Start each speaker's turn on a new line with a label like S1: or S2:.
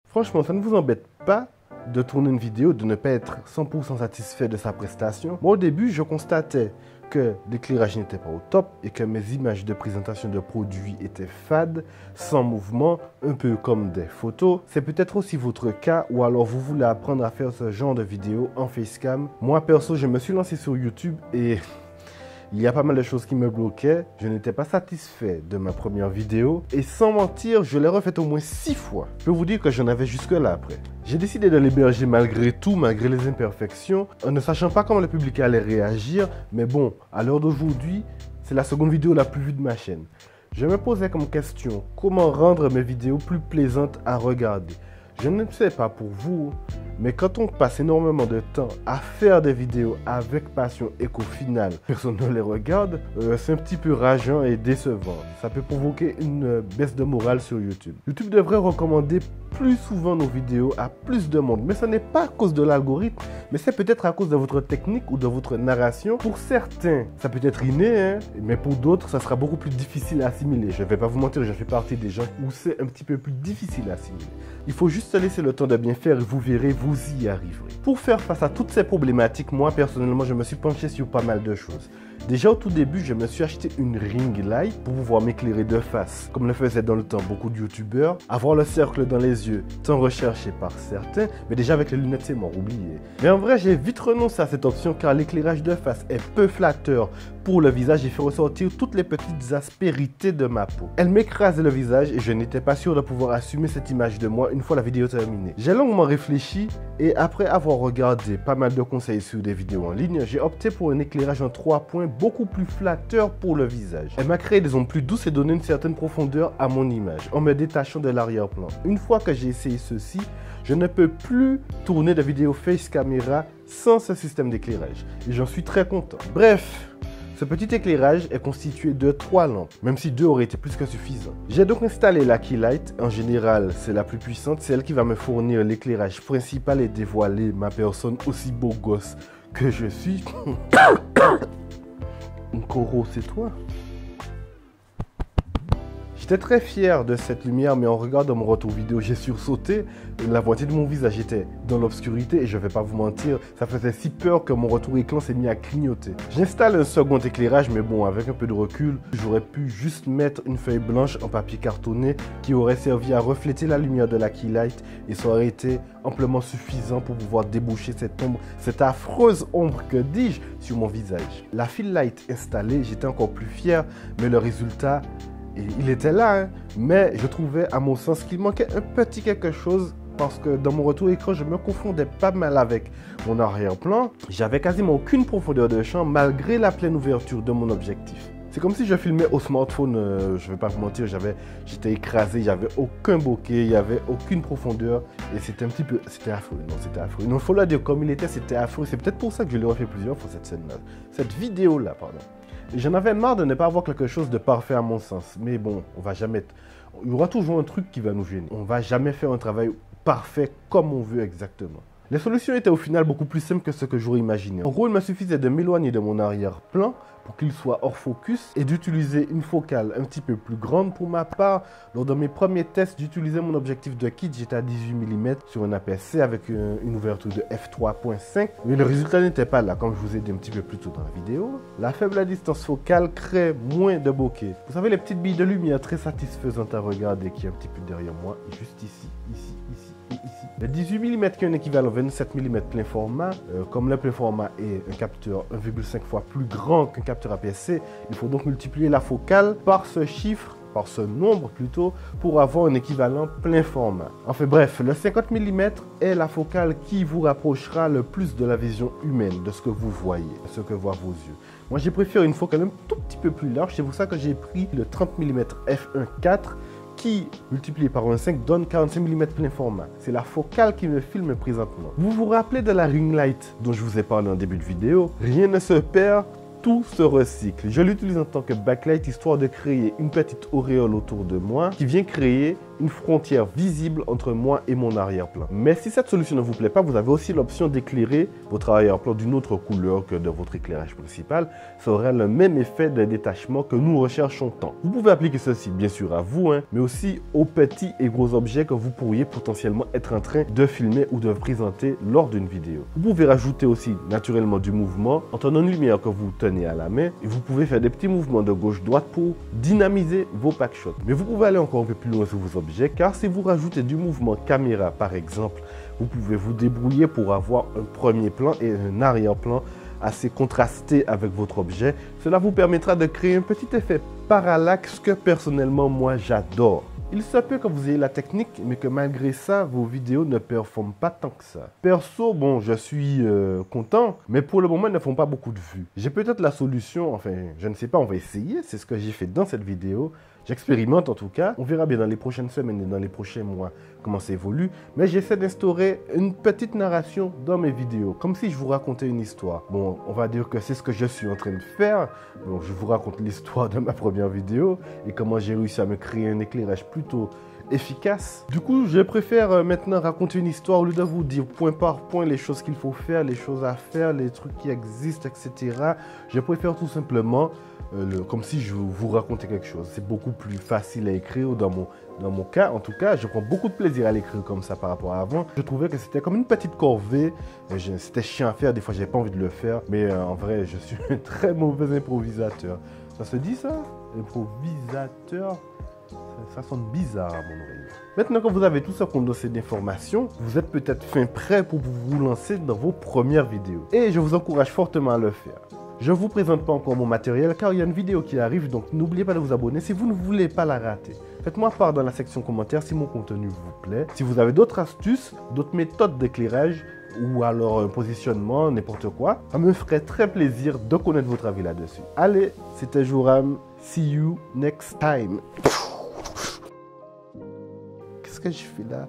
S1: Franchement, ça ne vous embête pas de tourner une vidéo, de ne pas être 100% satisfait de sa prestation? Moi, au début, je constatais que l'éclairage n'était pas au top et que mes images de présentation de produits étaient fades, sans mouvement, un peu comme des photos. C'est peut-être aussi votre cas, ou alors vous voulez apprendre à faire ce genre de vidéo en facecam. Moi, perso, je me suis lancé sur YouTube et il y a pas mal de choses qui me bloquaient. Je n'étais pas satisfait de ma première vidéo. Et sans mentir, je l'ai refaite au moins 6 fois. Je peux vous dire que j'en avais jusque là après. J'ai décidé de l'héberger malgré tout, malgré les imperfections, en ne sachant pas comment le public allait réagir. Mais bon, à l'heure d'aujourd'hui, c'est la seconde vidéo la plus vue de ma chaîne. Je me posais comme question, comment rendre mes vidéos plus plaisantes à regarder? Je ne sais pas pour vous, mais quand on passe énormément de temps à faire des vidéos avec passion et qu'au final, personne ne les regarde, c'est un petit peu rageant et décevant. Ça peut provoquer une baisse de morale sur YouTube. YouTube devrait recommander plus souvent nos vidéos à plus de monde, mais ce n'est pas à cause de l'algorithme, mais c'est peut-être à cause de votre technique ou de votre narration. Pour certains, ça peut être inné, hein, mais pour d'autres, ça sera beaucoup plus difficile à assimiler. Je ne vais pas vous mentir, je fais partie des gens où c'est un petit peu plus difficile à assimiler. Il faut juste se laisser le temps de bien faire et vous verrez, vous y arriverez. Pour faire face à toutes ces problématiques, moi personnellement, je me suis penché sur pas mal de choses. Déjà au tout début, je me suis acheté une ring light pour pouvoir m'éclairer de face, comme le faisaient dans le temps beaucoup de youtubeurs. Avoir le cercle dans les yeux, tant recherché par certains, mais déjà avec les lunettes c'est mort, oublié. Mais en vrai, j'ai vite renoncé à cette option car l'éclairage de face est peu flatteur pour le visage et fait ressortir toutes les petites aspérités de ma peau. Elle m'écrasait le visage et je n'étais pas sûr de pouvoir assumer cette image de moi une fois la vidéo terminée. J'ai longuement réfléchi et après avoir regardé pas mal de conseils sur des vidéos en ligne, j'ai opté pour un éclairage en 3 points beaucoup plus flatteur pour le visage. Elle m'a créé des ombres plus douces et donné une certaine profondeur à mon image en me détachant de l'arrière-plan. Une fois que j'ai essayé ceci, je ne peux plus tourner de vidéos face caméra sans ce système d'éclairage et j'en suis très content. Bref, ce petit éclairage est constitué de 3 lampes, même si 2 auraient été plus que suffisant. J'ai donc installé la Key Light. En général, c'est la plus puissante, c'est elle qui va me fournir l'éclairage principal et dévoiler ma personne aussi beau gosse que je suis. Koro, c'est toi? J'étais très fier de cette lumière, mais en regardant mon retour vidéo, j'ai sursauté. La moitié de mon visage était dans l'obscurité et je ne vais pas vous mentir, ça faisait si peur que mon retour écran s'est mis à clignoter. J'installe un second éclairage, mais bon, avec un peu de recul, j'aurais pu juste mettre une feuille blanche en papier cartonné qui aurait servi à refléter la lumière de la Key Light et ça aurait été amplement suffisant pour pouvoir déboucher cette ombre, cette affreuse ombre, que dis-je, sur mon visage. La fill light installée, j'étais encore plus fier, mais le résultat, il était là, hein, mais je trouvais à mon sens qu'il manquait un petit quelque chose parce que dans mon retour écran, je me confondais pas mal avec mon arrière-plan. J'avais quasiment aucune profondeur de champ malgré la pleine ouverture de mon objectif. C'est comme si je filmais au smartphone, je vais pas vous mentir, j'étais écrasé, j'avais aucun bokeh, il n'y avait aucune profondeur et c'était un petit peu, c'était affreux, non c'était affreux. Non, il faut le dire comme il était, c'était affreux. C'est peut-être pour ça que je l'ai refait plusieurs fois cette scène-là, cette vidéo-là, pardon. J'en avais marre de ne pas avoir quelque chose de parfait à mon sens. Mais bon, on va jamais... Il y aura toujours un truc qui va nous gêner. On va jamais faire un travail parfait comme on veut exactement. Les solutions étaient au final beaucoup plus simples que ce que j'aurais imaginé. En gros, il me suffisait de m'éloigner de mon arrière-plan pour qu'il soit hors focus et d'utiliser une focale un petit peu plus grande. Pour ma part, lors de mes premiers tests, j'utilisais mon objectif de kit, j'étais à 18 mm sur un APS-C avec une ouverture de f3.5. Mais le résultat n'était pas là, comme je vous ai dit un petit peu plus tôt dans la vidéo. La faible distance focale crée moins de bokeh. Vous savez, les petites billes de lumière très satisfaisantes à regarder qui est un petit peu derrière moi, juste ici, ici, ici et ici. Le 18 mm qui est un équivalent 27 mm plein format, comme le plein format est un capteur 1,5 fois plus grand qu'un capteur APS-C, il faut donc multiplier la focale par ce chiffre, par ce nombre plutôt, pour avoir un équivalent plein format. Enfin bref, le 50 mm est la focale qui vous rapprochera le plus de la vision humaine, de ce que vous voyez, de ce que voient vos yeux. Moi j'ai préféré une focale un tout petit peu plus large, c'est pour ça que j'ai pris le 30 mm f1.4 qui, multiplié par 1,5, donne 45 mm plein format. C'est la focale qui me filme présentement. Vous vous rappelez de la ring light dont je vous ai parlé en début de vidéo? Rien ne se perd, tout se recycle. Je l'utilise en tant que backlight histoire de créer une petite auréole autour de moi qui vient créer une frontière visible entre moi et mon arrière-plan. Mais si cette solution ne vous plaît pas, vous avez aussi l'option d'éclairer votre arrière-plan d'une autre couleur que de votre éclairage principal. Ça aura le même effet de détachement que nous recherchons tant. Vous pouvez appliquer ceci bien sûr à vous, mais aussi aux petits et gros objets que vous pourriez potentiellement être en train de filmer ou de présenter lors d'une vidéo. Vous pouvez rajouter aussi naturellement du mouvement en tenant une lumière que vous tenez à la main et vous pouvez faire des petits mouvements de gauche-droite pour dynamiser vos packshots. Mais vous pouvez aller encore un peu plus loin sur vos objets car si vous rajoutez du mouvement caméra par exemple, vous pouvez vous débrouiller pour avoir un premier plan et un arrière-plan assez contrasté avec votre objet. Cela vous permettra de créer un petit effet parallaxe que personnellement moi j'adore. Il se peut que vous ayez la technique, mais que malgré ça, vos vidéos ne performent pas tant que ça. Perso, bon, je suis content, mais pour le moment, elles ne font pas beaucoup de vues. J'ai peut-être la solution, enfin, je ne sais pas, on va essayer. C'est ce que j'ai fait dans cette vidéo. J'expérimente en tout cas. On verra bien dans les prochaines semaines et dans les prochains mois comment ça évolue. Mais j'essaie d'instaurer une petite narration dans mes vidéos, comme si je vous racontais une histoire. Bon, on va dire que c'est ce que je suis en train de faire. Donc, je vous raconte l'histoire de ma première vidéo et comment j'ai réussi à me créer un éclairage plutôt efficace. Du coup, je préfère maintenant raconter une histoire au lieu de vous dire point par point les choses qu'il faut faire, les choses à faire, les trucs qui existent, etc. Je préfère tout simplement comme si je vous racontais quelque chose. C'est beaucoup plus facile à écrire dans mon cas. En tout cas, je prends beaucoup de plaisir à l'écrire comme ça par rapport à avant. Je trouvais que c'était comme une petite corvée. C'était chiant à faire. Des fois, j'avais pas envie de le faire. Mais en vrai, je suis un très mauvais improvisateur. Ça se dit ça? Improvisateur? Ça sonne bizarre à mon oreille. Maintenant que vous avez tout ça condensé d'informations, vous êtes peut-être fin prêt pour vous lancer dans vos premières vidéos. Et je vous encourage fortement à le faire. Je ne vous présente pas encore mon matériel car il y a une vidéo qui arrive, donc n'oubliez pas de vous abonner si vous ne voulez pas la rater. Faites-moi part dans la section commentaires si mon contenu vous plaît. Si vous avez d'autres astuces, d'autres méthodes d'éclairage ou alors un positionnement, n'importe quoi, ça me ferait très plaisir de connaître votre avis là-dessus. Allez, c'était Joram. See you next time. Qu'est-ce que je fais là?